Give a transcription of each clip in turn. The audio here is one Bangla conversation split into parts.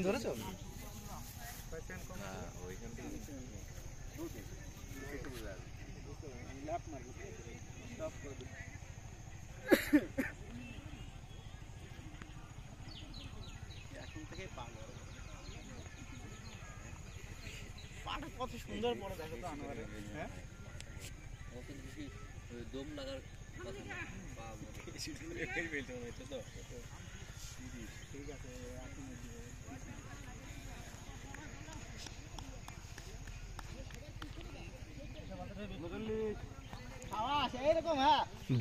ধরেছো? কত সুন্দর বড় দেখো তো আনোয়ারে। হ্যাঁ দম লাগার কথা না, ঠিক আছে।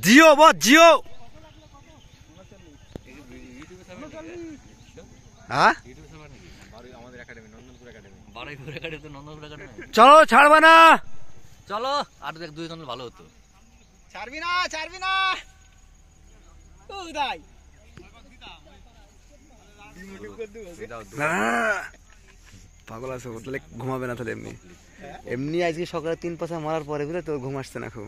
জিও বস জিও। চলো ছাড়বা না, চলো আর দেখ 2 জন ভালো হতো। ছাড়বি না, ছাড়বি না। উদয় পাগল আছে, তাহলে ঘুমাবে না তাহলে। এমনি এমনি আজকে সকালে 3 পাশা মারার পরে বুঝলে তো ঘুম আসছে না খুব।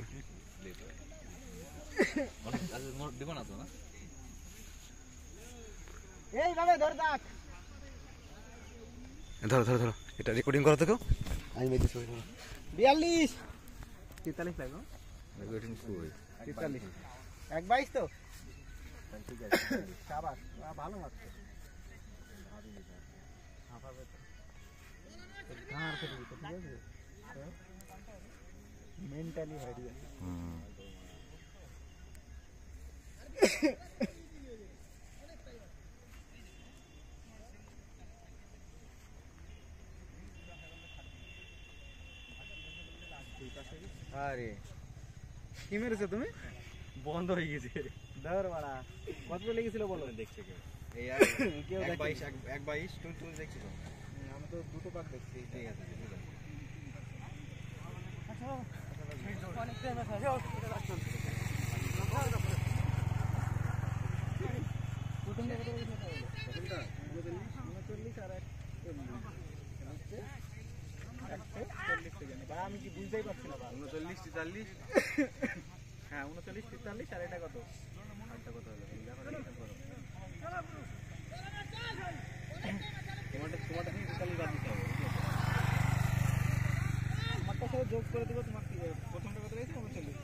ধরো ধরো ধরো, এটা রেকর্ডিং করো তো কেউ। আমি মেয়েদের ছবি ধরো। 42 43 লাগো। 43 122 তো শাবাশ, ভালো মারছো। মেন্টালি হয়ে গেছে। আরে কি মেরেছো তুমি? বন্ধ হয়ে গেছে। ধর বাড়া, কত লেগেছিল বলো? দেখছে কেউ? এই কেউ 122 তুমি দেখছো তো? আমি তো দুটো পাক দেখছি। ঠিক আছে আমি কি বুঝতেই পারছি না। 39 43 হ্যাঁ 39 43 আর এটা কত? আরটা কত হলো? তোমারটা 43 বাদ দিতে হবে। আমারটা সব যোগ করে দেবো। তোমার প্রথমটা কত হয়েছে? 39।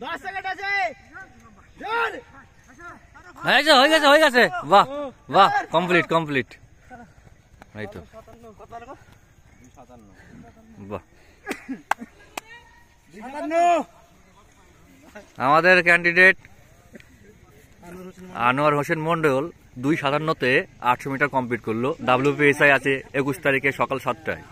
10 সেকেন্ড আছে। হয়ে গেছে হয়ে গেছে। বাহ বাহ, কমপ্লিট কমপ্লিট। এই তো বাহ। আমাদের ক্যান্ডিডেট আনোয়ার হোসেন মন্ডল 2:57-তে 800 মিটার কমপ্লিট করলো। WPSI আছে 21 তারিখে সকাল 7টায়।